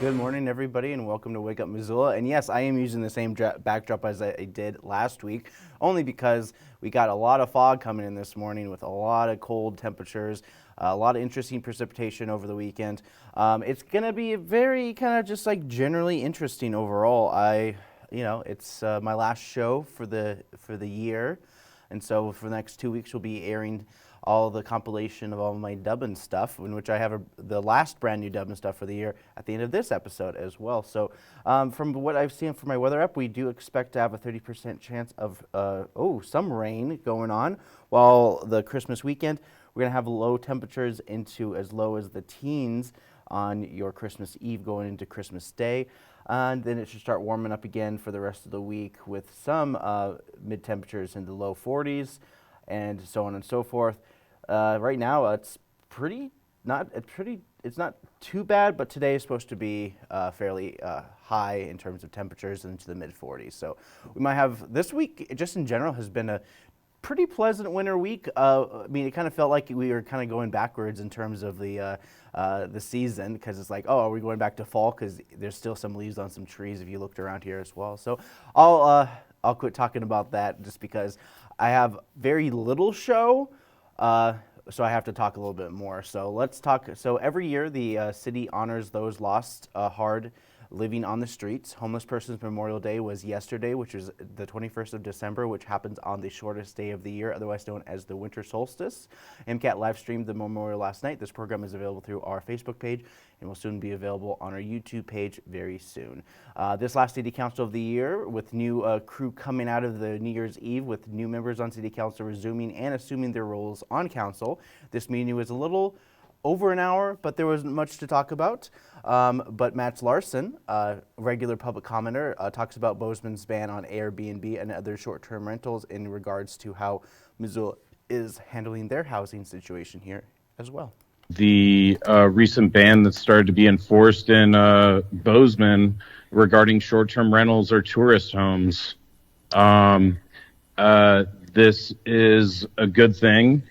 Good morning, everybody, and welcome to Wake Up Missoula. And yes, I am using the same backdrop as I did last week, only because we got a lot of fog coming in this morning with a lot of cold temperatures, a lot of interesting precipitation over the weekend. It's going to be very kind of just like generally interesting overall. It's my last show for the year, and so for the next 2 weeks we'll be airing all the compilation of all my dubbing stuff, in which I have the last brand new dubbing stuff for the year at the end of this episode as well. So from what I've seen from my weather app, we do expect to have a 30% chance of some rain going on, while the Christmas weekend, we're going to have low temperatures into as low as the teens on your Christmas Eve going into Christmas Day. And then it should start warming up again for the rest of the week with some mid temperatures in the low 40s and so on and so forth. Right now, it's not too bad, but today is supposed to be fairly high in terms of temperatures into the mid 40s. So we might have, this week just in general has been a pretty pleasant winter week. I mean, it kind of felt like we were kind of going backwards in terms of the season, because it's like, oh, are we going back to fall? Because there's still some leaves on some trees if you looked around here as well. So I'll quit talking about that just because I have very little show, so I have to talk a little bit more. So let's talk. So every year the city honors those lost hard living on the streets. Homeless Persons Memorial Day was yesterday, which is the 21st of December, which happens on the shortest day of the year, otherwise known as the winter solstice. MCAT live streamed the memorial last night. This program is available through our Facebook page and will soon be available on our YouTube page very soon. This last City Council of the year, with new crew coming out of the New Year's Eve, with new members on City Council resuming and assuming their roles on Council. This meeting was a little over an hour, but there wasn't much to talk about. But Matt Larson, regular public commenter, talks about Bozeman's ban on Airbnb and other short-term rentals in regards to how Missoula is handling their housing situation here as well. The recent ban that started to be enforced in Bozeman regarding short-term rentals or tourist homes. This is a good thing.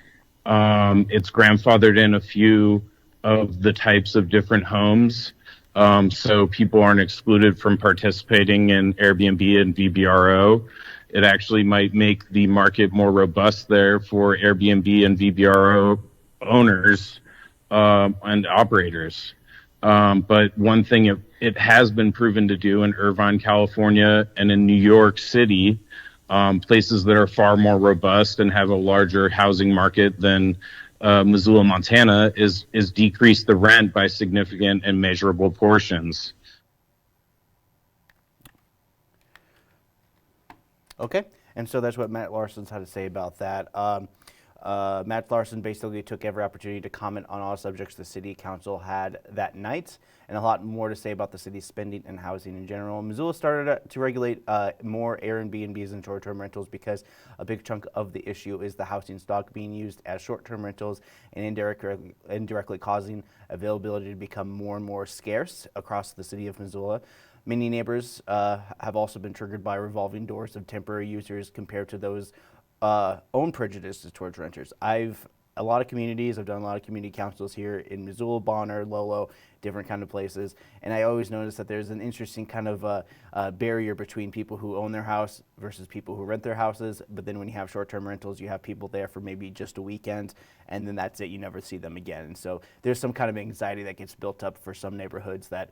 It's grandfathered in a few of the types of different homes, so people aren't excluded from participating in Airbnb and VBRO. It actually might make the market more robust there for Airbnb and VBRO owners and operators. But one thing it has been proven to do in Irvine, California, and in New York City, places that are far more robust and have a larger housing market than Missoula, Montana, is decrease the rent by significant and measurable portions. Okay, and so that's what Matt Larson's had to say about that. Matt Larson basically took every opportunity to comment on all subjects the city council had that night, and a lot more to say about the city's spending and housing in general. Missoula started to regulate more Airbnbs and short-term rentals because a big chunk of the issue is the housing stock being used as short-term rentals and indirectly causing availability to become more and more scarce across the city of Missoula. Many neighbors have also been triggered by revolving doors of temporary users compared to those own prejudices towards renters. I've done a lot of community councils here in Missoula, Bonner, Lolo, different kind of places, and I always notice that there's an interesting kind of barrier between people who own their house versus people who rent their houses. But then when you have short-term rentals, you have people there for maybe just a weekend, and then that's it. You never see them again. And so there's some kind of anxiety that gets built up for some neighborhoods that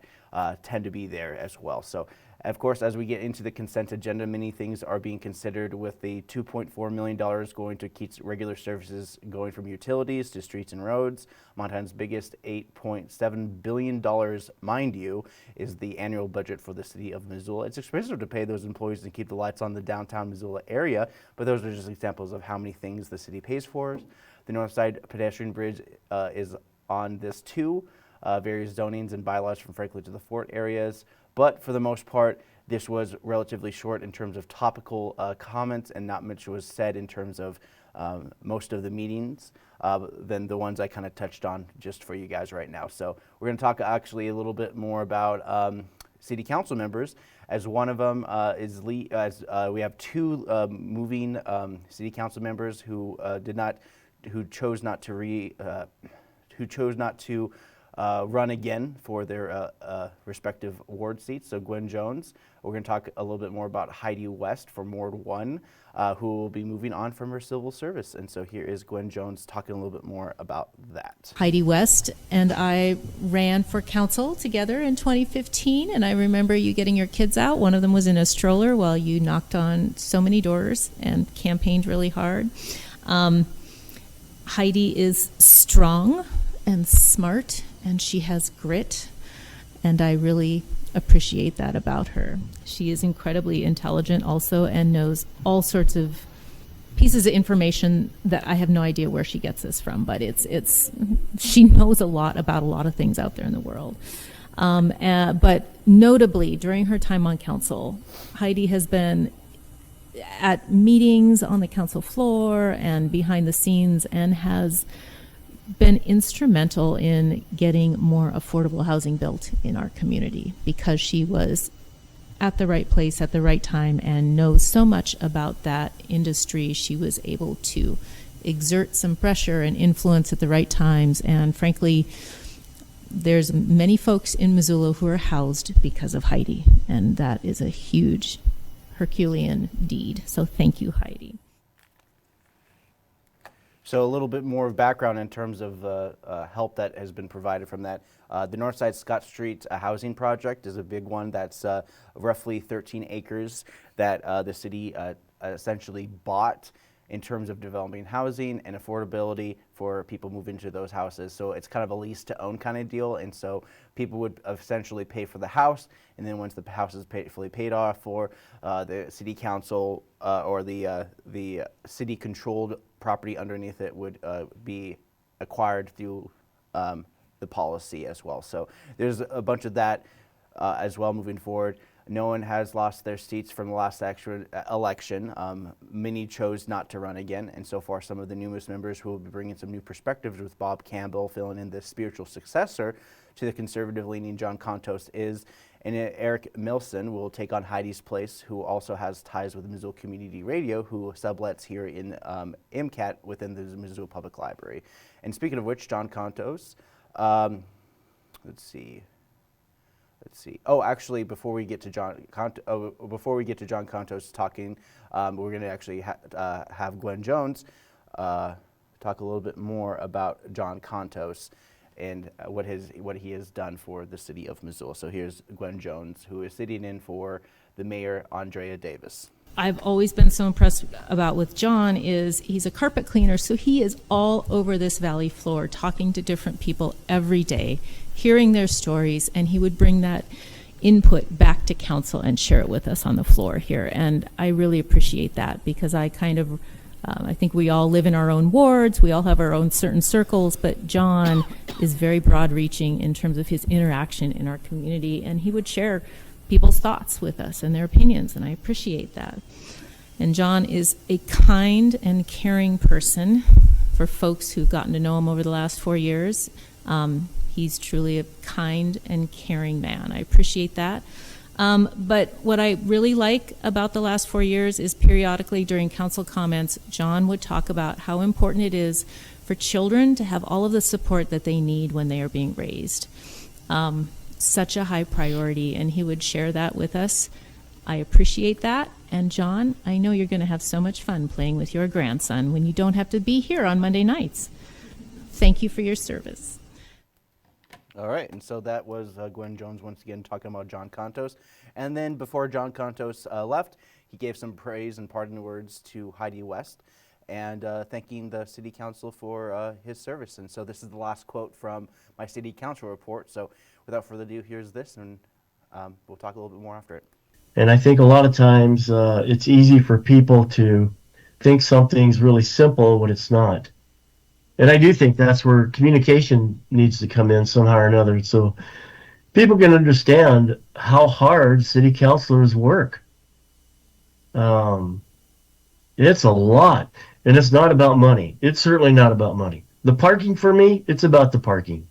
tend to be there as well. So of course, as we get into the consent agenda, many things are being considered, with the $2.4 million going to keep regular services going from utilities to streets and roads. Montana's biggest $8.7 billion, mind you, is the annual budget for the city of Missoula. It's expensive to pay those employees to keep the lights on the downtown Missoula area, but those are just examples of how many things the city pays for. The North Side Pedestrian Bridge is on this too. Various zonings and bylaws from Franklin to the Fort areas. But for the most part, this was relatively short in terms of topical comments, and not much was said in terms of most of the meetings than the ones I kind of touched on just for you guys right now. So we're going to talk actually a little bit more about city council members, as one of them we have two moving city council members who chose not to run again for their respective ward seats. So Gwen Jones, we're going to talk a little bit more about Heidi West from Ward 1, who will be moving on from her civil service. And so here is Gwen Jones talking a little bit more about that. Heidi West and I ran for council together in 2015, and I remember you getting your kids out. One of them was in a stroller while you knocked on so many doors and campaigned really hard. Heidi is strong and smart, and she has grit, and I really appreciate that about her. She is incredibly intelligent also, and knows all sorts of pieces of information that I have no idea where she gets this from, but she knows a lot about a lot of things out there in the world. But notably, during her time on council, Heidi has been at meetings on the council floor and behind the scenes, and has been instrumental in getting more affordable housing built in our community, because she was at the right place at the right time and knows so much about that industry. She was able to exert some pressure and influence at the right times, and frankly, there's many folks in Missoula who are housed because of Heidi, and that is a huge Herculean deed. So thank you, Heidi. So a little bit more of background in terms of help that has been provided from that. The Northside Scott Street housing project is a big one that's roughly 13 acres that the city essentially bought in terms of developing housing and affordability for people moving into those houses. So it's kind of a lease to own kind of deal, and so people would essentially pay for the house, and then once the house is fully paid off for, the city council or the city controlled property underneath it would be acquired through the policy as well. So there's a bunch of that as well moving forward. No one has lost their seats from the last election. Many chose not to run again, and so far some of the newest members who will be bringing some new perspectives, with Bob Campbell filling in the spiritual successor to the conservative-leaning John Contos and Eric Milson will take on Heidi's place, who also has ties with Missoula Community Radio, who sublets here in MCAT within the Missoula Public Library. And speaking of which, John Contos, let's see. Oh, actually, before we get to John Contos talking, we're going to actually have Gwen Jones talk a little bit more about John Contos and what he has done for the city of Missoula. So here's Gwen Jones, who is sitting in for the mayor, Andrea Davis. I've always been so impressed about with John is he's a carpet cleaner, so he is all over this valley floor talking to different people every day, hearing their stories, and he would bring that input back to council and share it with us on the floor here. And I really appreciate that, because I think we all live in our own wards, we all have our own certain circles, but John is very broad reaching in terms of his interaction in our community, and he would share people's thoughts with us and their opinions, and I appreciate that. And John is a kind and caring person for folks who've gotten to know him over the last 4 years. He's truly a kind and caring man. I appreciate that. But what I really like about the last 4 years is periodically during council comments, John would talk about how important it is for children to have all of the support that they need when they are being raised. Such a high priority, and he would share that with us. I appreciate that. And John, I know you're going to have so much fun playing with your grandson when you don't have to be here on Monday nights. Thank you for your service. All right, and so that was Gwen Jones once again talking about John Contos. And then before John Contos left, he gave some praise and parting words to Heidi West, and thanking the city council for his service. And so this is the last quote from my city council report. So without further ado, here's this, and we'll talk a little bit more after it. And I think a lot of times it's easy for people to think something's really simple when it's not. And I do think that's where communication needs to come in somehow or another, so people can understand how hard city councilors work. It's a lot, and it's not about money. It's certainly not about money. The parking, for me, it's about the parking.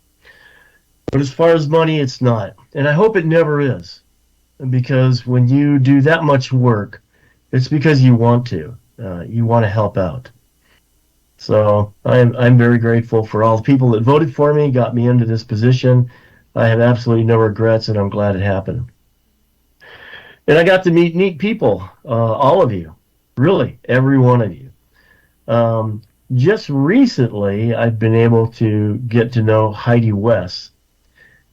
But as far as money, it's not. And I hope it never is. because when you do that much work, it's because you want to. You want to help out. So I'm very grateful for all the people that voted for me, got me into this position. I have absolutely no regrets, and I'm glad it happened. And I got to meet neat people, all of you, really, every one of you. Um, just recently, I've been able to get to know Heidi West,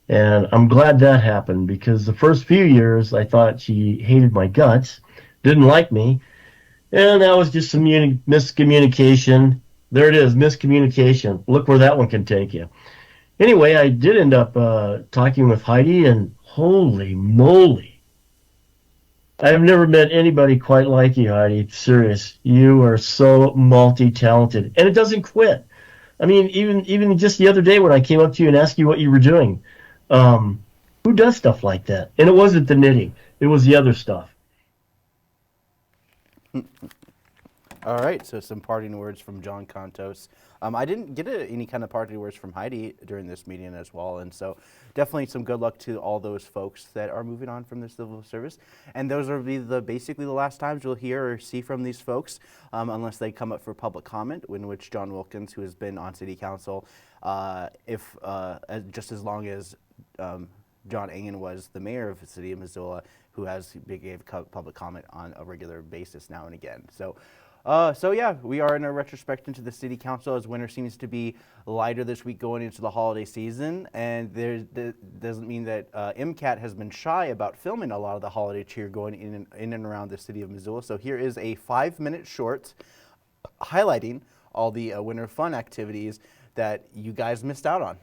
and I'm glad that happened because the first few years I thought she hated my guts, didn't like me, and that was just some miscommunication. There it is, miscommunication. Look where that one can take you. Anyway, I did end up talking with Heidi, and holy moly, I've never met anybody quite like you, Heidi. Serious, you are so multi-talented, and it doesn't quit. I mean, even just the other day when I came up to you and asked you what you were doing, um, who does stuff like that? And it wasn't the knitting; it was the other stuff. All right, so some parting words from John Contos. I didn't get any kind of parting words from Heidi during this meeting as well, and so definitely some good luck to all those folks that are moving on from the civil service. And those will be basically the last times you'll hear or see from these folks, unless they come up for public comment, in which John Wilkins, who has been on City Council, just as long as John Engen was the mayor of the city of Missoula, who gave public comment on a regular basis now and again. So yeah, we are in a retrospect into the city council as winter seems to be lighter this week going into the holiday season, and doesn't mean that MCAT has been shy about filming a lot of the holiday cheer going in and around the city of Missoula. So here is a 5-minute short highlighting all the winter fun activities that you guys missed out on.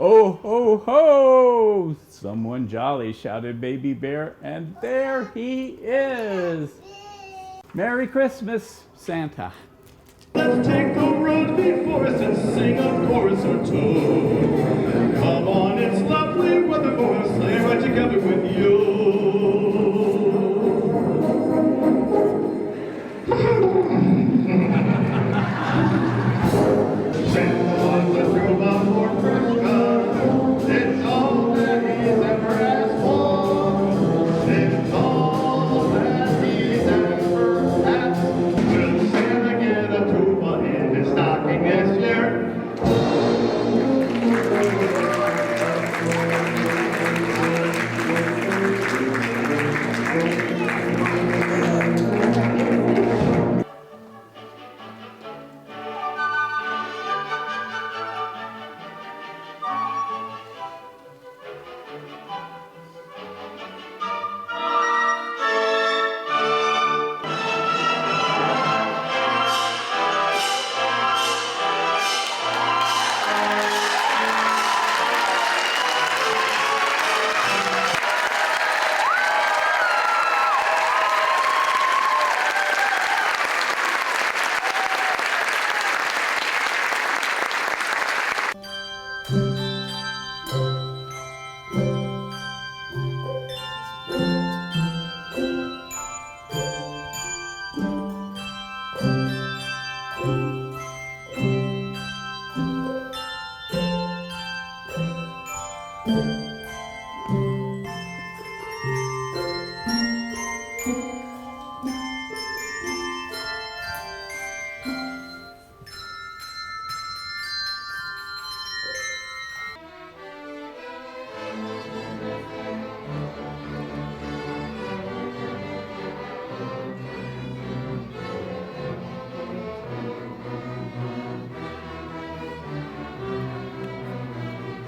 Oh, ho, ho! Someone jolly, shouted Baby Bear, and there he is! Merry Christmas, Santa. Let's take the road before us and sing a chorus or two. Come on, it's lovely weather for a sleigh ride together with you. Santa Claus went through about Fort Frisco. It's all that he's ever asked for. It's all that he's ever asked. Will Santa get a tuba in his stocking this year?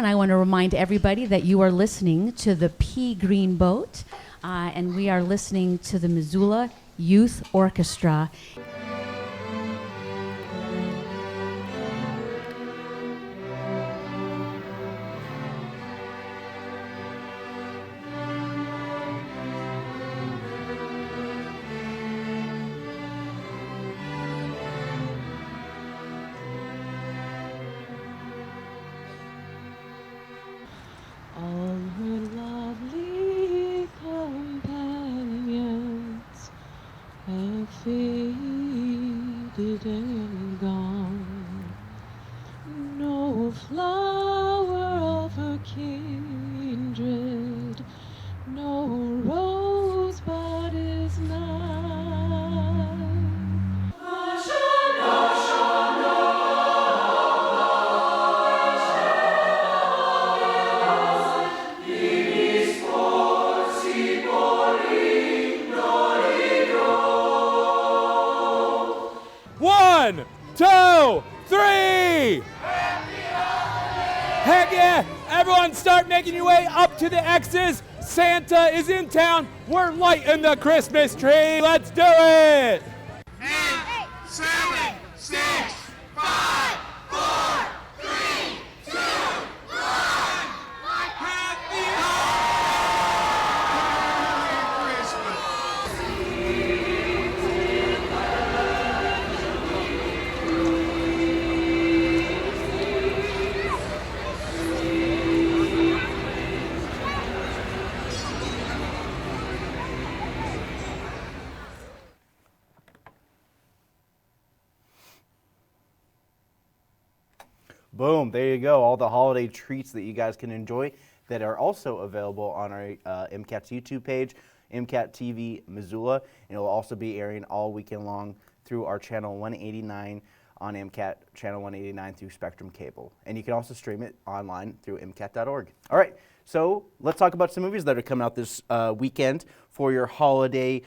And I want to remind everybody that you are listening to the Pea Green Boat, and we are listening to the Missoula Youth Orchestra. All her lovely companions have faded and gone. No flower of her kindred, no rosebud is nigh. One, two, three! Heck yeah! Everyone start making your way up to the X's. Santa is in town. We're lighting the Christmas tree. Let's do it! 8, 7, 6, 5, 4, 3, 2, 1. Happy Christmas! Boom, there you go. All the holiday treats that you guys can enjoy that are also available on our MCAT's YouTube page, MCAT TV Missoula. And it will also be airing all weekend long through our channel 189 on MCAT channel 189 through Spectrum Cable. And you can also stream it online through MCAT.org. All right, so let's talk about some movies that are coming out this weekend for your holiday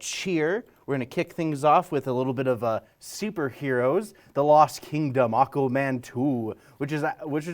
cheer. We're going to kick things off with a little bit of superheroes, The Lost Kingdom, Aquaman 2, which is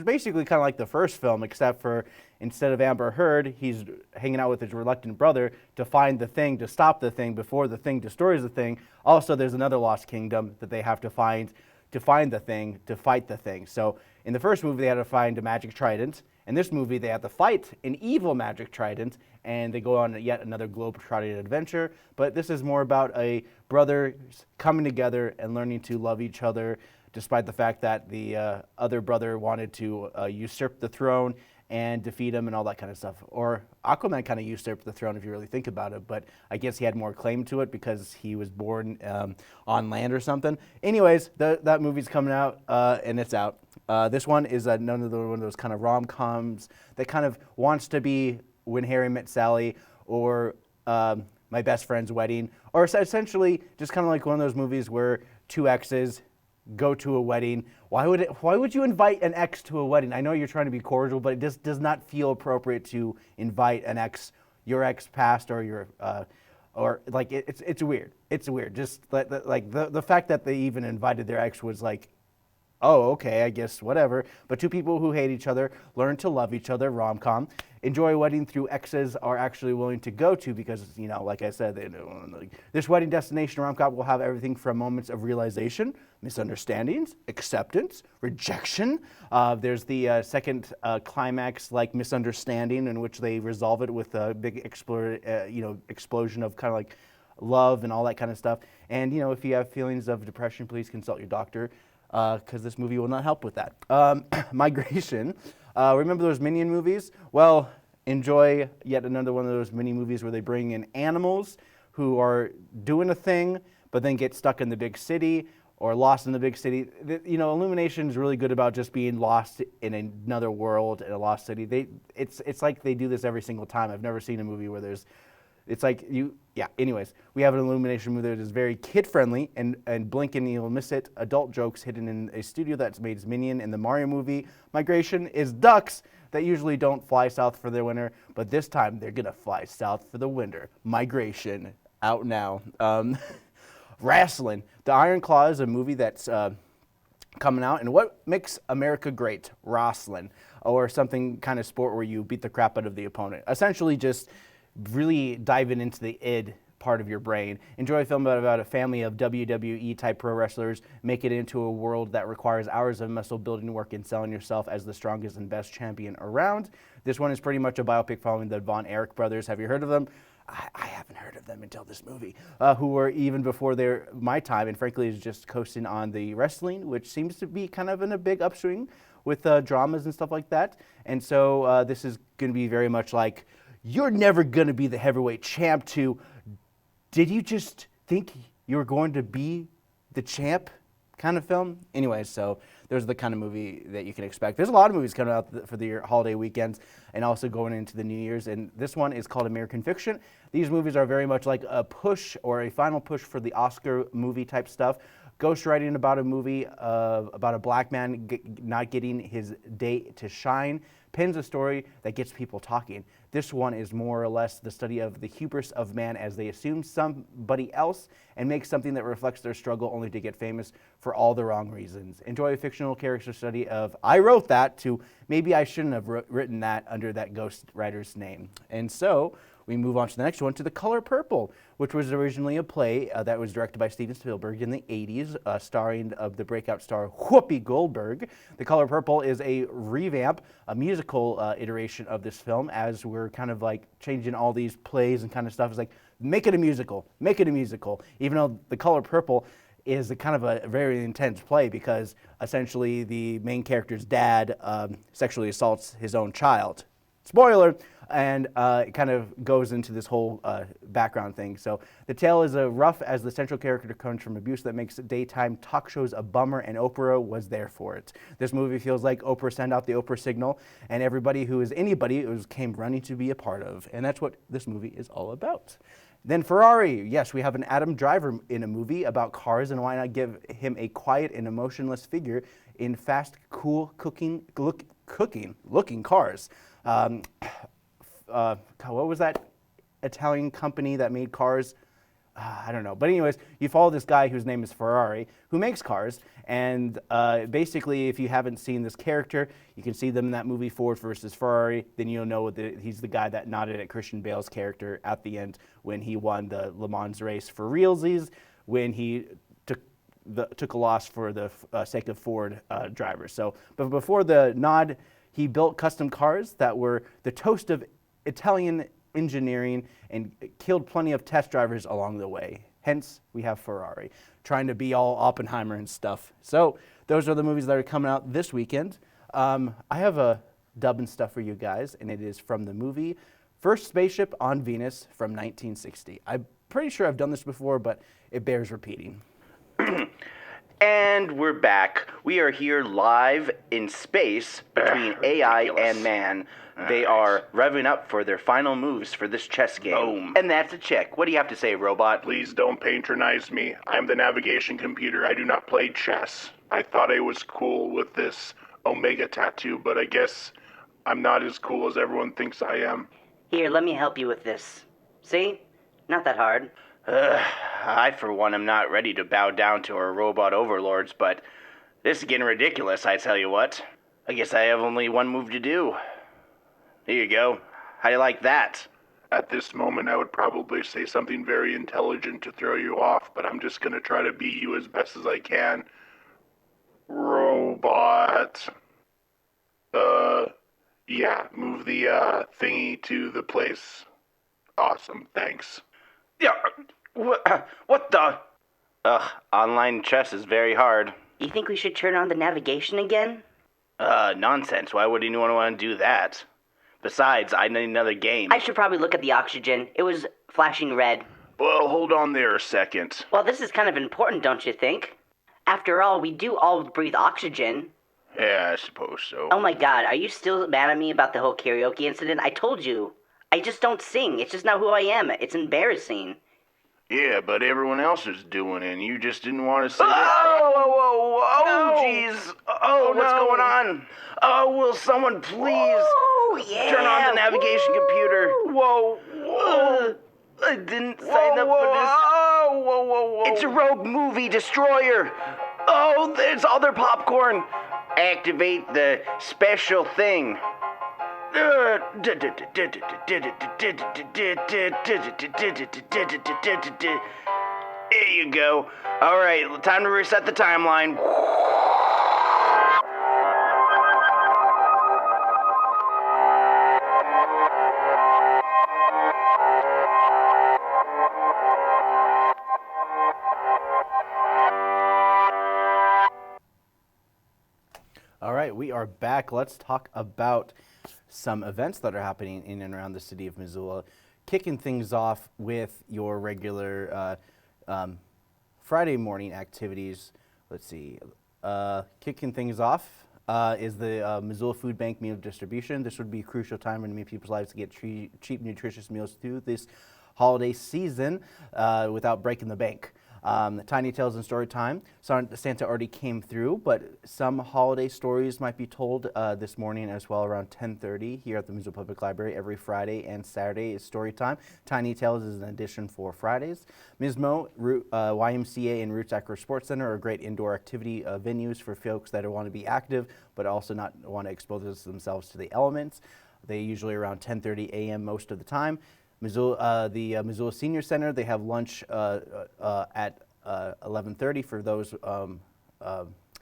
basically kind of like the first film, except for instead of Amber Heard, he's hanging out with his reluctant brother to find the thing, to stop the thing before the thing destroys the thing. Also, there's another Lost Kingdom that they have to find the thing, to fight the thing. So in the first movie, they had to find a magic trident. In this movie, they have to fight an evil magic trident, and they go on yet another globe-trotting adventure. But this is more about a brothers coming together and learning to love each other, despite the fact that the other brother wanted to usurp the throne and defeat him and all that kind of stuff. Or Aquaman kind of usurped the throne if you really think about it, but I guess he had more claim to it because he was born on land or something. Anyways, that movie's coming out and it's out. This one is another one of those kind of rom-coms that kind of wants to be When Harry Met Sally or My Best Friend's Wedding, or essentially just kind of like one of those movies where two exes go to a wedding. Why would you invite an ex to a wedding? I know you're trying to be cordial, but it just does not feel appropriate to invite an ex, your ex past or your or like it's weird. It's weird. Just like the fact that they even invited their ex was like, oh, okay, I guess whatever. But two people who hate each other learn to love each other, rom-com. Enjoy a wedding through exes are actually willing to go to because, you know, like I said, this wedding destination rom-com will have everything from moments of realization, misunderstandings, acceptance, rejection. There's the second climax, like misunderstanding, in which they resolve it with a big explosion of kind of like love and all that kind of stuff. And, you know, if you have feelings of depression, please consult your doctor, because this movie will not help with that. Migration. Remember those Minion movies? Well, enjoy yet another one of those mini movies where they bring in animals who are doing a thing, but then get stuck in the big city or lost in the big city. You know, Illumination is really good about just being lost in another world in a lost city. It's like they do this every single time. I've never seen a movie where there's, it's like anyways, we have an Illumination movie that is very kid-friendly and blink and you'll miss it. Adult jokes hidden in a studio that's made Minion in the Mario movie. Migration is ducks that usually don't fly south for their winter, but this time they're gonna fly south for the winter. Migration, out now. Wrestling. The Iron Claw is a movie that's coming out. And what makes America great? Wrestling, or something kind of sport where you beat the crap out of the opponent. Essentially just really diving into the id part of your brain. Enjoy a film about a family of WWE type pro wrestlers, make it into a world that requires hours of muscle building work and selling yourself as the strongest and best champion around. This one is pretty much a biopic following the Von Erich brothers. Have you heard of them? I haven't heard of them until this movie, who were even before my time, and frankly is just coasting on the wrestling, which seems to be kind of in a big upswing with dramas and stuff like that. And so this is going to be very much like, you're never going to be the heavyweight champ to, did you just think you were going to be the champ kind of film? Anyways, so those are the kind of movie that you can expect. There's a lot of movies coming out for the holiday weekends and also going into the New Year's, and this one is called American Fiction. These movies are very much like a push or a final push for the Oscar movie type stuff. Ghostwriting about a movie about a black man not getting his day to shine, pins a story that gets people talking. This one is more or less the study of the hubris of man as they assume somebody else and make something that reflects their struggle only to get famous for all the wrong reasons. Enjoy a fictional character study of, I wrote that, to maybe I shouldn't have written that under that ghost writer's name. And so we move on to the next one, to The Color Purple, which was originally a play that was directed by Steven Spielberg in the 80s, starring of the breakout star Whoopi Goldberg. The Color Purple is a revamp, a musical iteration of this film, as we're kind of like changing all these plays and kind of stuff. It's like, make it a musical, make it a musical. Even though The Color Purple is a kind of a very intense play because essentially the main character's dad sexually assaults his own child. Spoiler! And it kind of goes into this whole background thing. So the tale is rough as the central character comes from abuse that makes daytime talk shows a bummer, and Oprah was there for it. This movie feels like Oprah sent out the Oprah signal, and everybody who is anybody came running to be a part of. And that's what this movie is all about. Then Ferrari. Yes, we have an Adam Driver in a movie about cars, and why not give him a quiet and emotionless figure in fast, cool, looking cars. What was that Italian company that made cars? I don't know. But anyways, you follow this guy whose name is Ferrari, who makes cars. And basically, if you haven't seen this character, you can see them in that movie Ford versus Ferrari. Then you'll know he's the guy that nodded at Christian Bale's character at the end when he won the Le Mans race for realsies, when he took a loss for the sake of Ford drivers. So, but before the nod, he built custom cars that were the toast of Italian engineering and killed plenty of test drivers along the way. Hence, we have Ferrari trying to be all Oppenheimer and stuff. So those are the movies that are coming out this weekend. I have a dub and stuff for you guys, and it is from the movie First Spaceship on Venus from 1960. I'm pretty sure I've done this before, but it bears repeating. And we're back. We are here live in space between AI and man. They are revving up for their final moves for this chess game. Boom. And that's a check. What do you have to say, robot? Please don't patronize me. I'm the navigation computer. I do not play chess. I thought I was cool with this Omega tattoo, but I guess I'm not as cool as everyone thinks I am. Here, let me help you with this. See? Not that hard. I, for one, am not ready to bow down to our robot overlords, but this is getting ridiculous, I tell you what. I guess I have only one move to do. Here you go. How do you like that? At this moment, I would probably say something very intelligent to throw you off, but I'm just gonna try to beat you as best as I can. Robot. Yeah, move the, thingy to the place. Awesome, thanks. Yeah, what the? Online chess is very hard. You think we should turn on the navigation again? Nonsense. Why would anyone want to do that? Besides, I need another game. I should probably look at the oxygen. It was flashing red. Well, hold on there a second. Well, this is kind of important, don't you think? After all, we do all breathe oxygen. Yeah, I suppose so. Oh my god, are you still mad at me about the whole karaoke incident? I told you. I just don't sing. It's just not who I am. It's embarrassing. Yeah, but everyone else is doing it, and you just didn't want to say that. Oh, jeez. Oh, what's going on? Oh, will someone please turn on the navigation computer? Whoa. I didn't sign up for this. It's a rogue movie destroyer. Oh, it's all their popcorn. Activate the special thing. There you go. All right, time to reset the timeline. All right, we are back. Let's talk about some events that are happening in and around the city of Missoula. Kicking things off with your regular Friday morning activities. Let's see. Kicking things off is the Missoula Food Bank meal distribution. This would be a crucial time in many people's lives to get cheap, nutritious meals through this holiday season without breaking the bank. Tiny Tales and Story Time. Santa already came through, but some holiday stories might be told this morning as well around 10:30 here at the Missoula Public Library. Every Friday and Saturday is Story Time. Tiny Tales is an addition for Fridays. Mismo, YMCA, and Roots Acro Sports Center are great indoor activity venues for folks that want to be active but also not want to expose themselves to the elements. They usually around 10:30 a.m. most of the time. Missoula, the Missoula Senior Center, they have lunch at 11:30 for those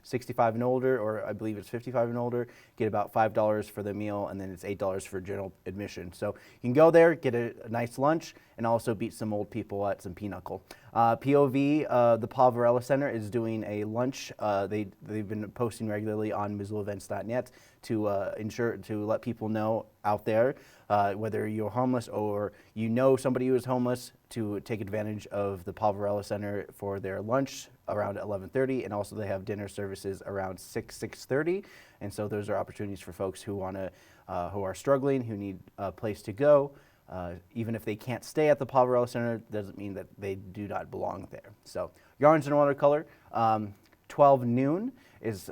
65 and older, or I believe it's 55 and older. Get about $5 for the meal, and then it's $8 for general admission. So you can go there, get a nice lunch, and also beat some old people at some pinochle. POV, the Paul Varela Center is doing a lunch. They've been posting regularly on MissoulaEvents.net to let people know out there whether you're homeless or you know somebody who is homeless to take advantage of the Paul Varela Center for their lunch around 11:30, and also they have dinner services around 6:30, and so those are opportunities for folks who who are struggling, who need a place to go. Even if they can't stay at the Paul Varela Center, doesn't mean that they do not belong there. So Yarns and Watercolor, 12 noon is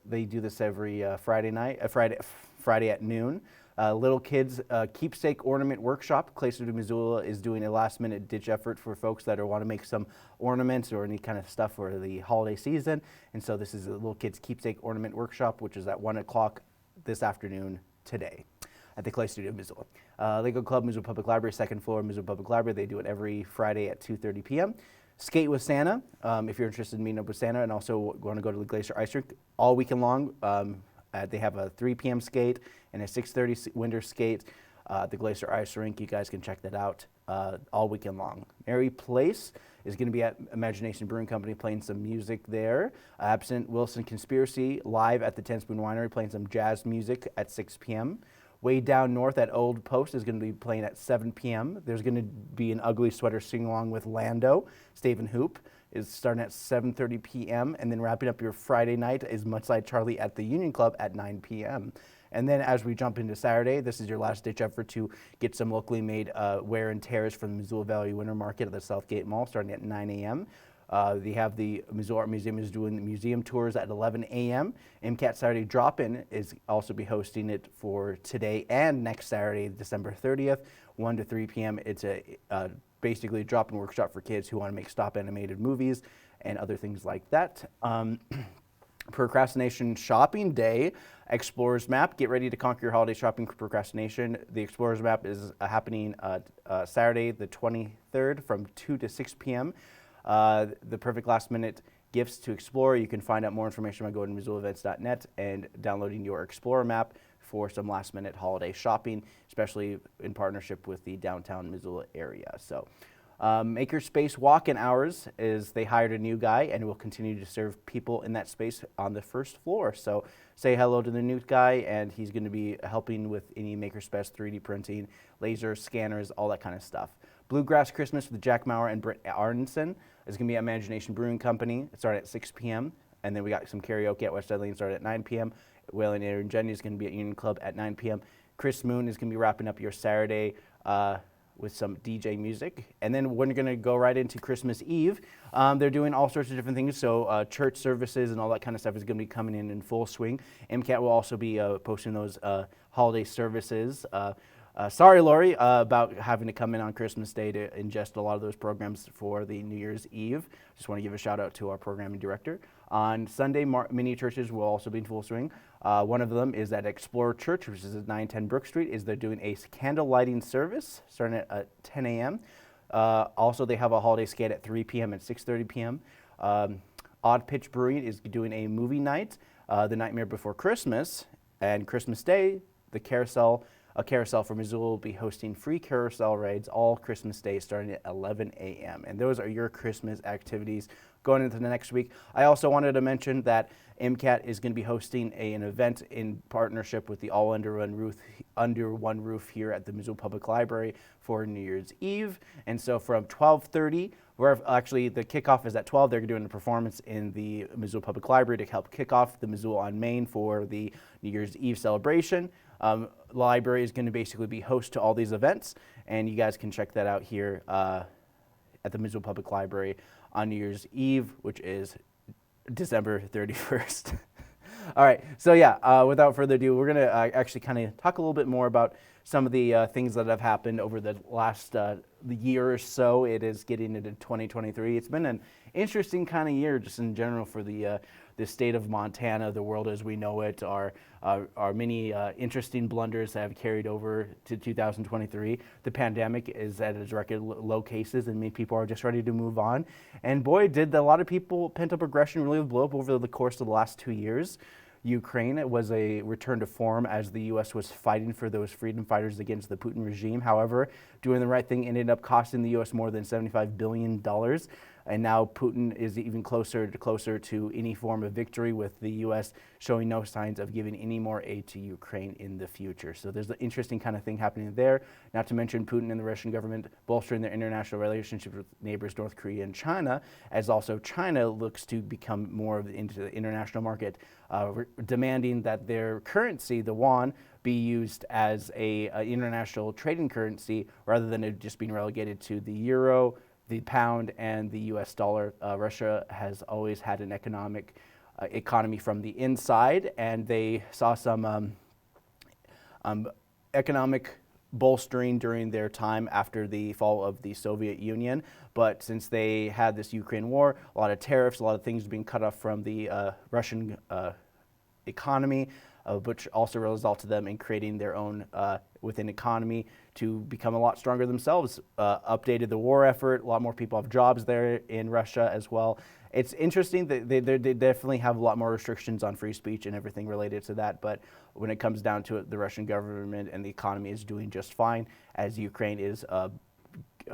they do this every Friday at noon. Little Kids Keepsake Ornament Workshop. Clayster de Missoula is doing a last-minute ditch effort for folks that want to make some ornaments or any kind of stuff for the holiday season. And so this is a Little Kids Keepsake Ornament Workshop, which is at 1 o'clock this afternoon today at the Clay Studio, Missoula. Lego Club, Missoula Public Library, second floor, Missoula Public Library. They do it every Friday at 2:30 p.m. Skate with Santa, if you're interested in meeting up with Santa and also want to go to the Glacier Ice Rink all weekend long. They have a 3 p.m. skate and a 6:30 winter skate at the Glacier Ice Rink. You guys can check that out all weekend long. Mary Place is going to be at Imagination Brewing Company playing some music there. Absent Wilson Conspiracy live at the Ten Spoon Winery playing some jazz music at 6 p.m. Way Down North at Old Post is going to be playing at 7 p.m. There's going to be an Ugly Sweater sing-along with Lando. Stave and Hoop is starting at 7:30 p.m. And then wrapping up your Friday night is Mudslide Charlie at the Union Club at 9 p.m. And then as we jump into Saturday, this is your last-ditch effort to get some locally made wear and tears from the Missoula Valley Winter Market at the Southgate Mall starting at 9 a.m. They have the Missoula Art Museum is doing the museum tours at 11 a.m. MCAT Saturday Drop-In is also be hosting it for today and next Saturday, December 30th, 1 to 3 p.m. It's a basically drop-in workshop for kids who want to make stop animated movies and other things like that. Procrastination Shopping Day, Explorers Map. Get ready to conquer your holiday shopping procrastination. The Explorers Map is happening Saturday, the 23rd from 2 to 6 p.m. The perfect last-minute gifts to explore. You can find out more information by going to MissoulaEvents.net and downloading your Explorer map for some last-minute holiday shopping, especially in partnership with the downtown Missoula area. So, Makerspace walk-in hours is they hired a new guy and will continue to serve people in that space on the first floor. So, say hello to the new guy, and he's going to be helping with any Makerspace 3D printing, laser scanners, all that kind of stuff. Bluegrass Christmas with Jack Maurer and Britt Arneson is going to be at Imagination Brewing Company. It started at 6 p.m. And then we got some karaoke at West Dudley started at 9 p.m. Wailing Aaron Jenny is going to be at Union Club at 9 p.m. Chris Moon is going to be wrapping up your Saturday with some DJ music. And then we're going to go right into Christmas Eve. They're doing all sorts of different things. So church services and all that kind of stuff is going to be coming in full swing. MCAT will also be posting those holiday services. Sorry, Lori, about having to come in on Christmas Day to ingest a lot of those programs for the New Year's Eve. Just want to give a shout out to our programming director. On Sunday, many churches will also be in full swing. One of them is at Explorer Church, which is at 910 Brook Street. They're doing a candle lighting service starting at 10 a.m. Also, they have a holiday skate at 3 p.m. and 6:30 p.m. Odd Pitch Brewing is doing a movie night, The Nightmare Before Christmas, and Christmas Day, a carousel for Missoula will be hosting free carousel rides all Christmas Day starting at 11 a.m. And those are your Christmas activities going into the next week. I also wanted to mention that MCAT is going to be hosting an event in partnership with the All Under One Roof here at the Missoula Public Library for New Year's Eve. And so from 12:30, actually the kickoff is at 12, they're doing a performance in the Missoula Public Library to help kick off the Missoula on Main for the New Year's Eve celebration. The library is going to basically be host to all these events, and you guys can check that out here at the Missoula Public Library on New Year's Eve, which is December 31st. All right, so yeah, without further ado, we're going to actually kind of talk a little bit more about some of the things that have happened over the last the year or so. It is getting into 2023. It's been an interesting kind of year just in general for the state of Montana, the world as we know it. Our many interesting blunders that have carried over to 2023. The pandemic is at its record low cases, and many people are just ready to move on. And boy, did a lot of people pent-up aggression really blow up over the course of the last 2 years. Ukraine was a return to form as the U.S. was fighting for those freedom fighters against the Putin regime. However, doing the right thing ended up costing the U.S. more than $75 billion. And now Putin is even closer to any form of victory, with the U.S. showing no signs of giving any more aid to Ukraine in the future. So there's an interesting kind of thing happening there. Not to mention Putin and the Russian government bolstering their international relationships with neighbors North Korea and China, as also China looks to become more into the international market, demanding that their currency, the yuan, be used as a international trading currency rather than it just being relegated to the euro, the pound, and the U.S. dollar. Russia has always had an economy from the inside, and they saw some economic bolstering during their time after the fall of the Soviet Union. But since they had this Ukraine war, a lot of tariffs, a lot of things being cut off from the Russian economy, which also resulted them in creating their own within economy to become a lot stronger themselves, updated the war effort. A lot more people have jobs there in Russia as well. It's interesting that they definitely have a lot more restrictions on free speech and everything related to that. But when it comes down to it, the Russian government and the economy is doing just fine, as Ukraine is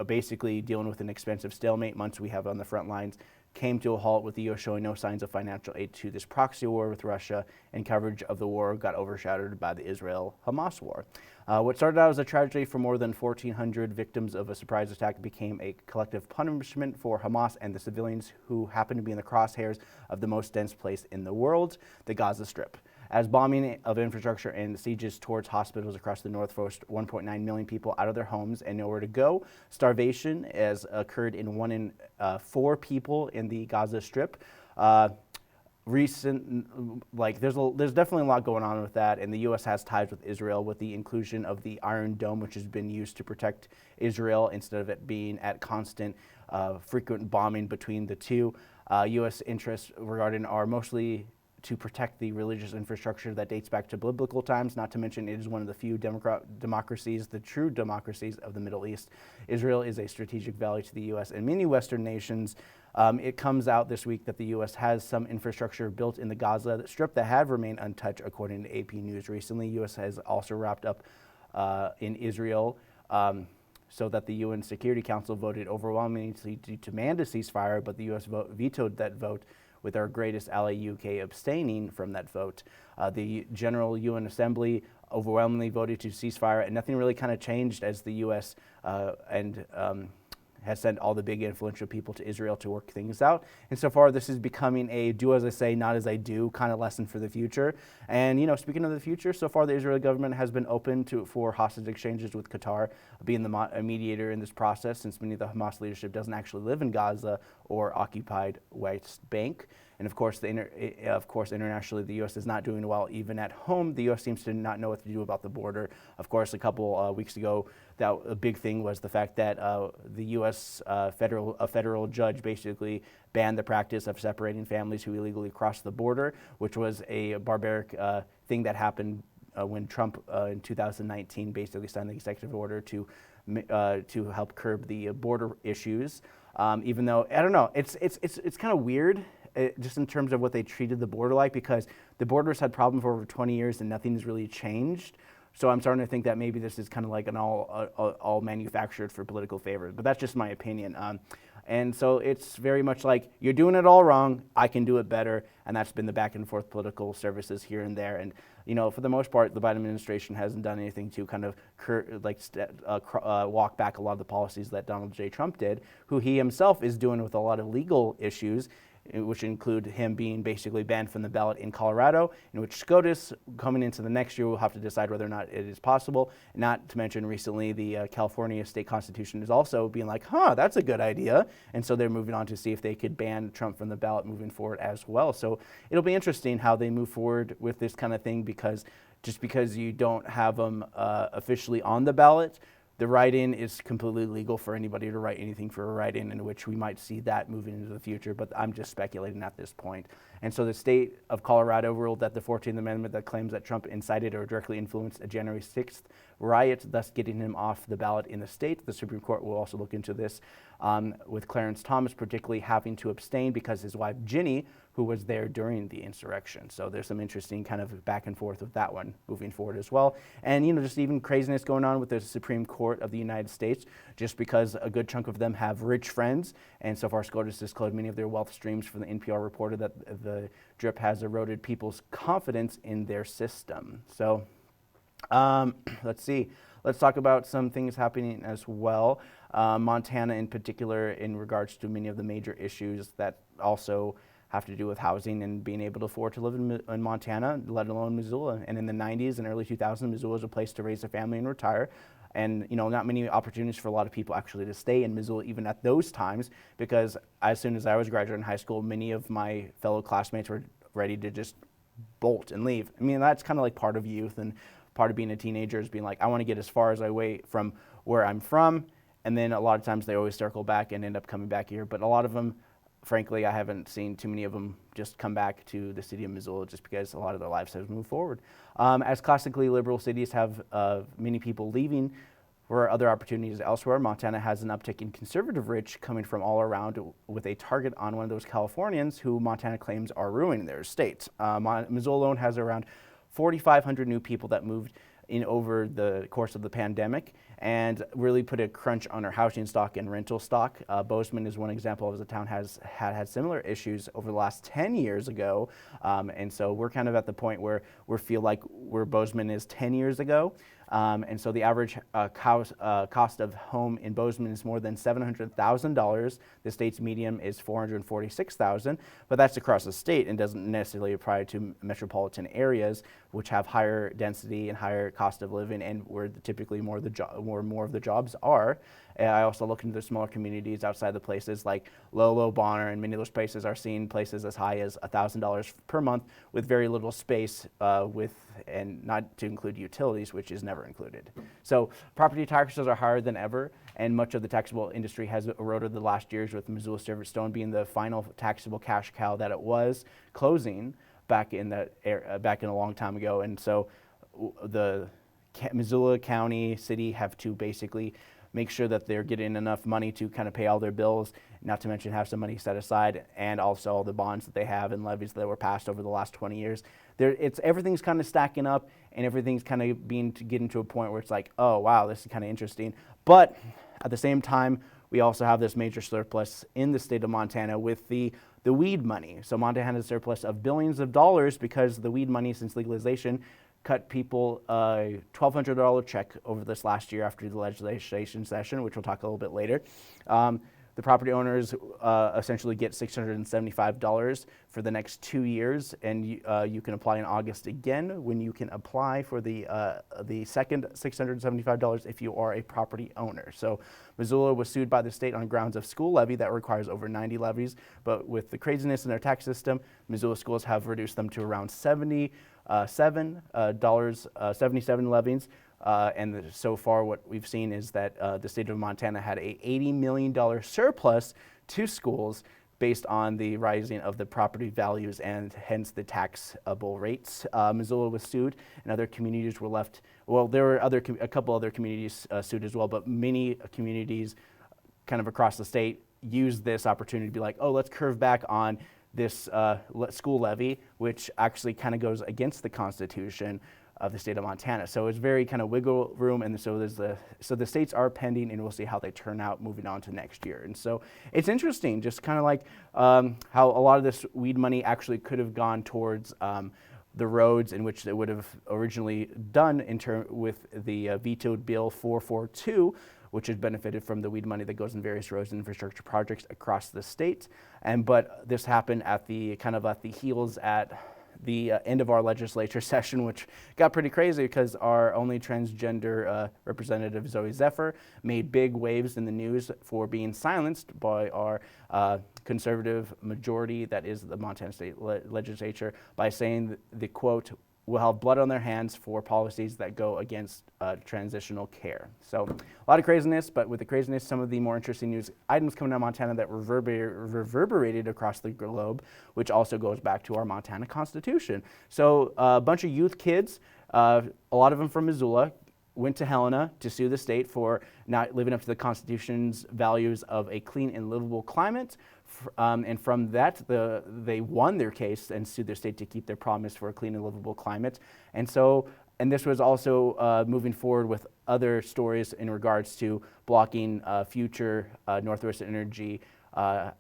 basically dealing with an expensive stalemate. Months we have on the front lines came to a halt, with the U.S. showing no signs of financial aid to this proxy war with Russia, and coverage of the war got overshadowed by the Israel-Hamas war. What started out as a tragedy for more than 1,400 victims of a surprise attack became a collective punishment for Hamas and the civilians who happen to be in the crosshairs of the most dense place in the world, the Gaza Strip. As bombing of infrastructure and sieges towards hospitals across the north forced 1.9 million people out of their homes and nowhere to go, starvation has occurred in 1 in 4 people in the Gaza Strip. There's definitely a lot going on with that, and the U.S. has ties with Israel with the inclusion of the Iron Dome, which has been used to protect Israel instead of it being at constant, frequent bombing between the two. U.S. interests regarding are mostly to protect the religious infrastructure that dates back to biblical times, not to mention it is one of the few democracies, the true democracies of the Middle East. Israel is a strategic value to the U.S. and many Western nations. It comes out this week that the U.S. has some infrastructure built in the Gaza Strip that have remained untouched, according to AP News recently. U.S. has also wrapped up in Israel, so that the UN Security Council voted overwhelmingly to demand a ceasefire, but the U.S. vetoed that vote, with our greatest ally UK abstaining from that vote. The General UN Assembly overwhelmingly voted to ceasefire, and nothing really kind of changed as the U.S. Has sent all the big influential people to Israel to work things out. And so far, this is becoming a do as I say, not as I do kind of lesson for the future. And, speaking of the future, so far the Israeli government has been open for hostage exchanges with Qatar, being the mediator in this process, since many of the Hamas leadership doesn't actually live in Gaza or occupied West Bank. And of course, internationally, the U.S. is not doing well. Even at home, the U.S. seems to not know what to do about the border. Of course, a couple weeks ago, a big thing was the fact that the U.S. federal judge basically banned the practice of separating families who illegally cross the border, which was a barbaric thing that happened when Trump in 2019 basically signed the executive order to help curb the border issues. Even though, I don't know, it's kind of weird just in terms of what they treated the border like, because the border's had problems for over 20 years and nothing's really changed. So I'm starting to think that maybe this is kind of like an all manufactured for political favor, but that's just my opinion. And so it's very much like, you're doing it all wrong, I can do it better, and that's been the back and forth political services here and there. And for the most part, the Biden administration hasn't done anything to kind of walk back a lot of the policies that Donald J. Trump did, who he himself is doing with a lot of legal issues, which include him being basically banned from the ballot in Colorado, in which SCOTUS, coming into the next year, will have to decide whether or not it is possible. Not to mention, recently, the California state constitution is also being like, that's a good idea. And so they're moving on to see if they could ban Trump from the ballot moving forward as well. So it'll be interesting how they move forward with this kind of thing, because just because you don't have them officially on the ballot, the write-in is completely legal for anybody to write anything for a write-in, in which we might see that moving into the future, but I'm just speculating at this point. And so the state of Colorado ruled that the 14th Amendment that claims that Trump incited or directly influenced a January 6th riot, thus getting him off the ballot in the state. The Supreme Court will also look into this, with Clarence Thomas particularly having to abstain because his wife Ginny, who was there during the insurrection. So there's some interesting kind of back and forth with that one moving forward as well. And just even craziness going on with the Supreme Court of the United States, just because a good chunk of them have rich friends. And so far, SCOTUS disclosed many of their wealth streams. From the NPR reported that the drip has eroded people's confidence in their system. So let's see. Let's talk about some things happening as well. Montana in particular, in regards to many of the major issues that also have to do with housing and being able to afford to live in Montana, let alone Missoula. And in the 90s and early 2000s, Missoula was a place to raise a family and retire. And not many opportunities for a lot of people actually to stay in Missoula even at those times, because as soon as I was graduating high school, many of my fellow classmates were ready to just bolt and leave. I mean, that's kind of like part of youth and part of being a teenager, is being like, I want to get as far as I wait from where I'm from. And then a lot of times they always circle back and end up coming back here. But a lot of them, frankly, I haven't seen too many of them just come back to the city of Missoula, just because a lot of their lives have moved forward. As classically liberal cities have many people leaving for other opportunities elsewhere, Montana has an uptick in conservative rich coming from all around, with a target on one of those Californians who Montana claims are ruining their state. Missoula alone has around 4,500 new people that moved in over the course of the pandemic, and really put a crunch on our housing stock and rental stock. Bozeman is one example of the town has had similar issues over the last 10 years ago. And so we're kind of at the point where we feel like where Bozeman is 10 years ago. And so the average cost of home in Bozeman is more than $700,000. The state's median is $446,000, but that's across the state and doesn't necessarily apply to metropolitan areas, which have higher density and higher cost of living, and where typically more of the jobs are. I also look into the smaller communities outside the places like Lolo, Bonner, and many of those places are seeing places as high as $1,000 per month with very little space, and not to include utilities, which is never included. So property taxes are higher than ever, and much of the taxable industry has eroded the last years, with Missoula Silverstone being the final taxable cash cow that it was, closing back in a long time ago. And so the Missoula County, city have to basically make sure that they're getting enough money to kind of pay all their bills, not to mention have some money set aside, and also all the bonds that they have and levies that were passed over the last 20 years. Everything's kind of stacking up, and everything's kind of getting to a point where it's like, oh, wow, this is kind of interesting. But at the same time, we also have this major surplus in the state of Montana with the weed money. So Montana has a surplus of billions of dollars because the weed money, since legalization, cut people a $1,200 check over this last year after the legislation session, which we'll talk a little bit later. The property owners essentially get $675 for the next 2 years, and you can apply in August again, when you can apply for the second $675 if you are a property owner. So Missoula was sued by the state on grounds of school levy that requires over 90 levies, but with the craziness in their tax system, Missoula schools have reduced them to around 77 levies. And so far what we've seen is that the state of Montana had a $80 million surplus to schools based on the rising of the property values and hence the taxable rates. Missoula was sued, and other communities were left. Well, there were a couple other communities sued as well, but many communities kind of across the state used this opportunity to be like, oh, let's curve back on this school levy, which actually kind of goes against the Constitution of the state of Montana. So it's very kind of wiggle room, and so the states are pending, and we'll see how they turn out moving on to next year. And so it's interesting, just kind of like how a lot of this weed money actually could have gone towards the roads in which they would have originally done with the vetoed Bill 442, which has benefited from the weed money that goes in various roads and infrastructure projects across the state. But this happened at the heels at the end of our legislature session, which got pretty crazy because our only transgender representative, Zoe Zephyr, made big waves in the news for being silenced by our conservative majority, that is the Montana State Legislature, by saying the quote, will have blood on their hands for policies that go against transitional care. So a lot of craziness, but with the craziness, some of the more interesting news items coming out of Montana that reverberated across the globe, which also goes back to our Montana Constitution. So a bunch of youth kids, a lot of them from Missoula, went to Helena to sue the state for not living up to the Constitution's values of a clean and livable climate. And from that, they won their case and sued their state to keep their promise for a clean and livable climate. And this was also moving forward with other stories in regards to blocking future Northwest Energy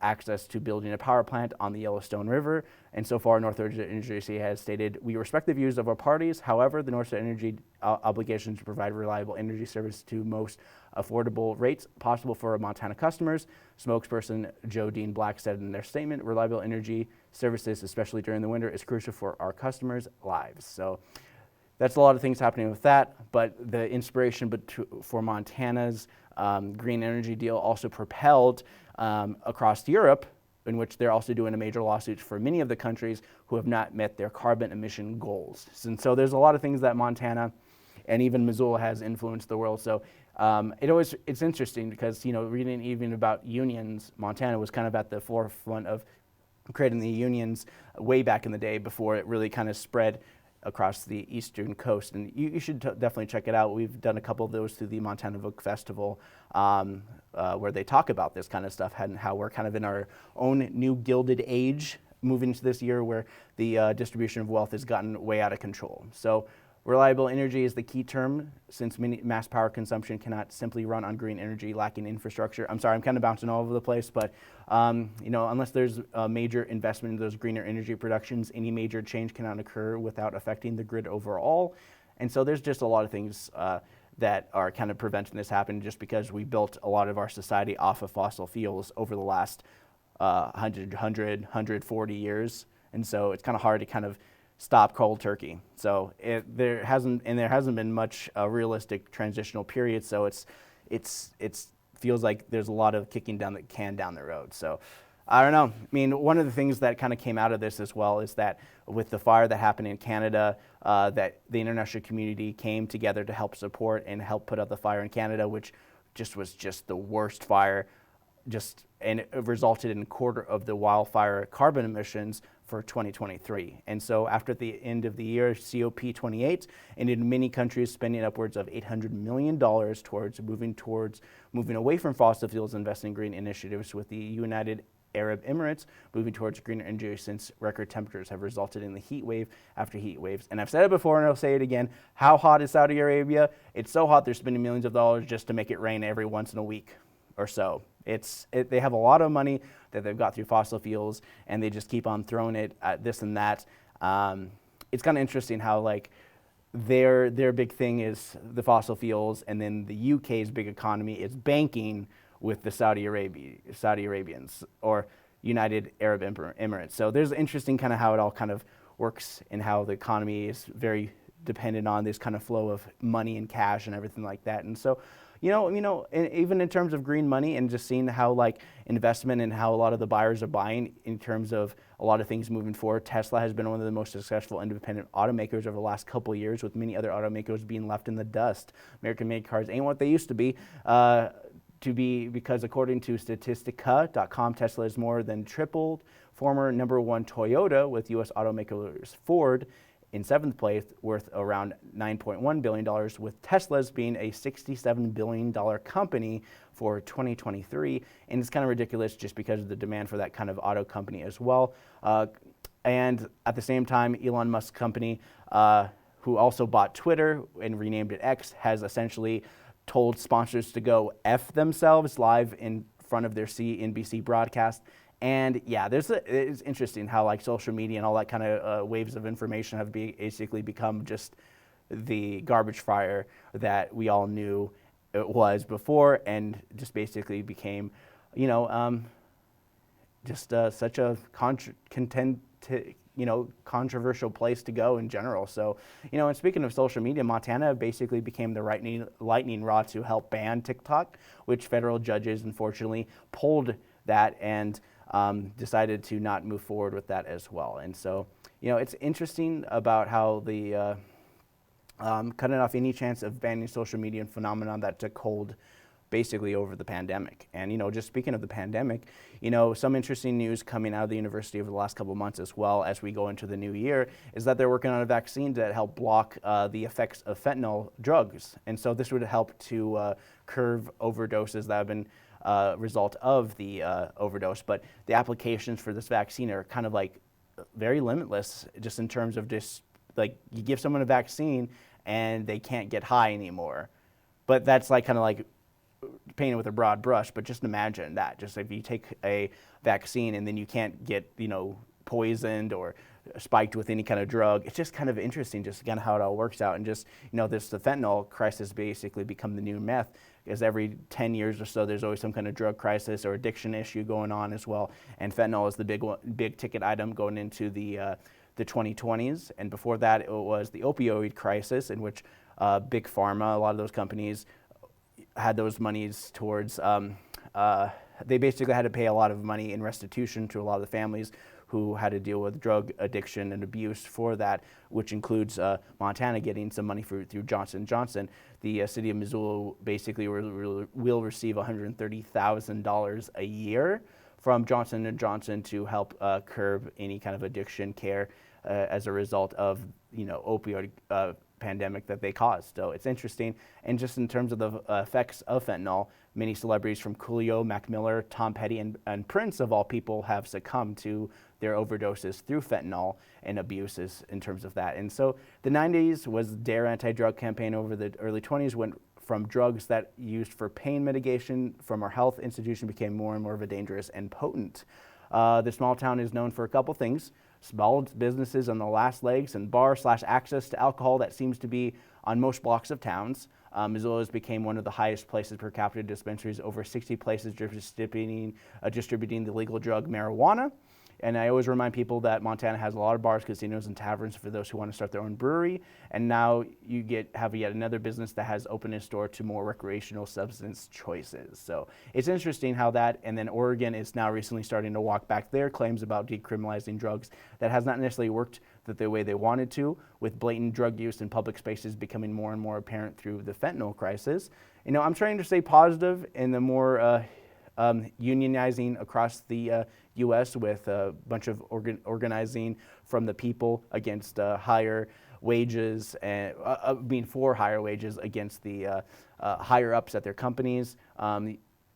access to building a power plant on the Yellowstone River. And so far, Northwest Energy has stated, we respect the views of our parties. However, the Northwest Energy obligation to provide reliable energy service to most affordable rates possible for Montana customers. Spokesperson Joe Dean Black said in their statement, reliable energy services, especially during the winter, is crucial for our customers' lives. So that's a lot of things happening with that, but the inspiration for Montana's green energy deal also propelled across Europe, in which they're also doing a major lawsuit for many of the countries who have not met their carbon emission goals. And so there's a lot of things that Montana and even Missoula has influenced the world. So it's interesting because, reading even about unions, Montana was kind of at the forefront of creating the unions way back in the day before it really kind of spread across the eastern coast. And you should definitely check it out. We've done a couple of those through the Montana Book Festival where they talk about this kind of stuff and how we're kind of in our own new gilded age moving into this year where the distribution of wealth has gotten way out of control. So reliable energy is the key term since mass power consumption cannot simply run on green energy lacking infrastructure. I'm sorry, I'm kind of bouncing all over the place, but unless there's a major investment in those greener energy productions, any major change cannot occur without affecting the grid overall. And so there's just a lot of things that are kind of preventing this happening just because we built a lot of our society off of fossil fuels over the last 140 years. And so it's kind of hard to kind of stop cold turkey. So there hasn't been much realistic transitional period. So it's feels like there's a lot of kicking down the can down the road. So I don't know. I mean, one of the things that kind of came out of this as well is that with the fire that happened in Canada, that the international community came together to help support and help put out the fire in Canada, which was the worst fire. And it resulted in a quarter of the wildfire carbon emissions for 2023. And so after the end of the year, COP28 ended many countries spending upwards of $800 million towards moving away from fossil fuels, investing in green initiatives, with the United Arab Emirates moving towards greener energy since record temperatures have resulted in the heat wave after heat waves. And I've said it before and I'll say it again, how hot is Saudi Arabia? It's so hot they're spending millions of dollars just to make it rain every once in a week or so. They have a lot of money that they've got through fossil fuels, and they just keep on throwing it at this and that. It's kind of interesting how their big thing is the fossil fuels, and then the UK's big economy is banking, with the Saudi Arabians or United Arab Emirates. So there's interesting kind of how it all kind of works and how the economy is very dependent on this kind of flow of money and cash and everything like that. And so, even in terms of green money and just seeing how like investment and how a lot of the buyers are buying in terms of a lot of things moving forward, Tesla has been one of the most successful independent automakers over the last couple of years, with many other automakers being left in the dust. American-made cars ain't what they used to be. Because according to Statistica.com, Tesla has more than tripled former number one Toyota, with U.S. automakers Ford in seventh place, worth around $9.1 billion, with Tesla's being a $67 billion company for 2023. And it's kind of ridiculous just because of the demand for that kind of auto company as well. And at the same time, Elon Musk's company, who also bought Twitter and renamed it X, has essentially told sponsors to go F themselves live in front of their CNBC broadcast. And yeah, it's interesting how like social media and all that kind of waves of information have basically become just the garbage fire that we all knew it was before, and just basically became, just such a controversial place to go in general. So, and speaking of social media, Montana basically became the lightning rod to help ban TikTok, which federal judges unfortunately pulled that and decided to not move forward with that as well. And so, it's interesting about how the cutting off any chance of banning social media and phenomenon that took hold basically over the pandemic. And, just speaking of the pandemic, some interesting news coming out of the university over the last couple of months as well as we go into the new year is that they're working on a vaccine that help block the effects of fentanyl drugs. And so this would help to curb overdoses that have been result of the overdose. But the applications for this vaccine are kind of like very limitless, just in terms of just like you give someone a vaccine and they can't get high anymore. But that's like kind of like painted with a broad brush, but just imagine that. Just if you take a vaccine and then you can't get, poisoned or spiked with any kind of drug, it's just kind of interesting just again how it all works out. And just, the fentanyl crisis basically become the new meth, because every 10 years or so there's always some kind of drug crisis or addiction issue going on as well. And fentanyl is the big ticket item going into the 2020s. And before that, it was the opioid crisis, in which big pharma, a lot of those companies had those monies towards, they basically had to pay a lot of money in restitution to a lot of the families who had to deal with drug addiction and abuse for that, which includes Montana getting some money through Johnson & Johnson. The city of Missoula basically will receive $130,000 a year from Johnson & Johnson to help curb any kind of addiction care as a result of, opioid pandemic that they caused. So it's interesting. And just in terms of the effects of fentanyl, many celebrities from Coolio, Mac Miller, Tom Petty, and Prince, of all people, have succumbed to their overdoses through fentanyl and abuses in terms of that. And so the 90s was DARE anti-drug campaign. Over the early 20s went from drugs that used for pain mitigation from our health institution became more and more of a dangerous and potent. The small town is known for a couple things: small businesses on the last legs and bar/access to alcohol that seems to be on most blocks of towns. Missoula has became one of the highest places per capita dispensaries, over 60 places distributing the legal drug marijuana. And I always remind people that Montana has a lot of bars, casinos, and taverns for those who want to start their own brewery. And now you have yet another business that has opened its door to more recreational substance choices. So it's interesting how that, and then Oregon is now recently starting to walk back their claims about decriminalizing drugs that has not necessarily worked the way they wanted to, with blatant drug use in public spaces becoming more and more apparent through the fentanyl crisis. I'm trying to stay positive in the more unionizing across the U.S. with a bunch of organizing from the people against higher wages and being for higher wages against the higher ups at their companies.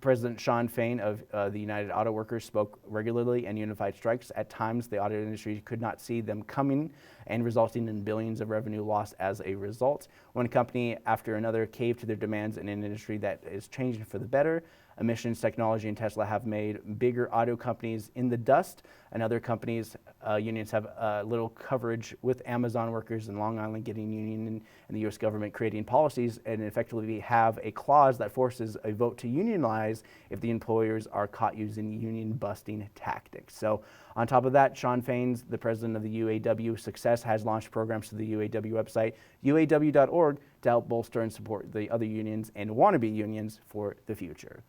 President Sean Fain of the United Auto Workers spoke regularly and unified strikes. At times, the auto industry could not see them coming, and resulting in billions of revenue lost as a result. One company after another caved to their demands in an industry that is changing for the better. emissions technology and Tesla have made bigger auto companies in the dust, and other companies, unions have little coverage with Amazon workers in Long Island getting union and the U.S. government creating policies and effectively have a clause that forces a vote to unionize if the employers are caught using union busting tactics. So on top of that, Sean Faines, the president of the UAW Success, has launched programs to the UAW website, uaw.org, to help bolster and support the other unions and wannabe unions for the future.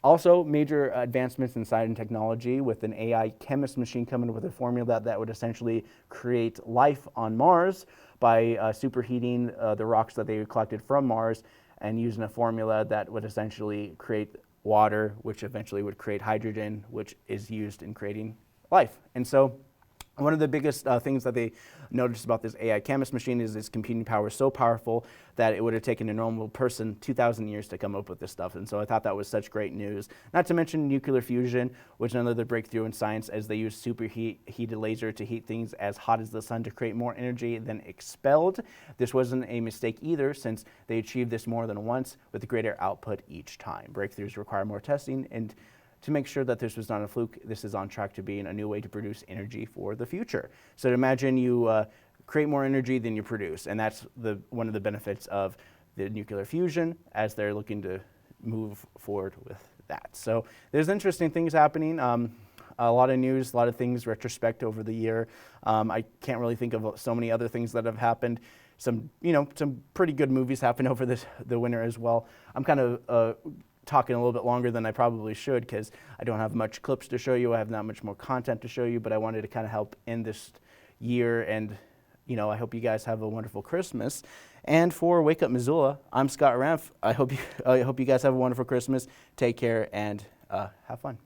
Also, major advancements in science and technology with an AI chemist machine coming with a formula that would essentially create life on Mars by superheating the rocks that they collected from Mars and using a formula that would essentially create water, which eventually would create hydrogen, which is used in creating life. And so one of the biggest things that they noticed about this AI chemist machine is its computing power is so powerful that it would have taken a normal person 2,000 years to come up with this stuff. And so I thought that was such great news. Not to mention nuclear fusion, which is another breakthrough in science, as they use superheated laser to heat things as hot as the sun to create more energy than expelled. This wasn't a mistake either, since they achieved this more than once with greater output each time. Breakthroughs require more testing, and to make sure that this was not a fluke, this is on track to being a new way to produce energy for the future. So imagine you create more energy than you produce, and that's one of the benefits of the nuclear fusion as they're looking to move forward with that. So there's interesting things happening. A lot of news, a lot of things retrospect over the year. I can't really think of so many other things that have happened. Some pretty good movies happened over the winter as well. I'm kind of talking a little bit longer than I probably should because I don't have much clips to show you. I have not much more content to show you, but I wanted to kind of help end this year, and I hope you guys have a wonderful Christmas. And for Wake Up Missoula, I'm Scott Ramf. I hope you guys have a wonderful Christmas. Take care and have fun.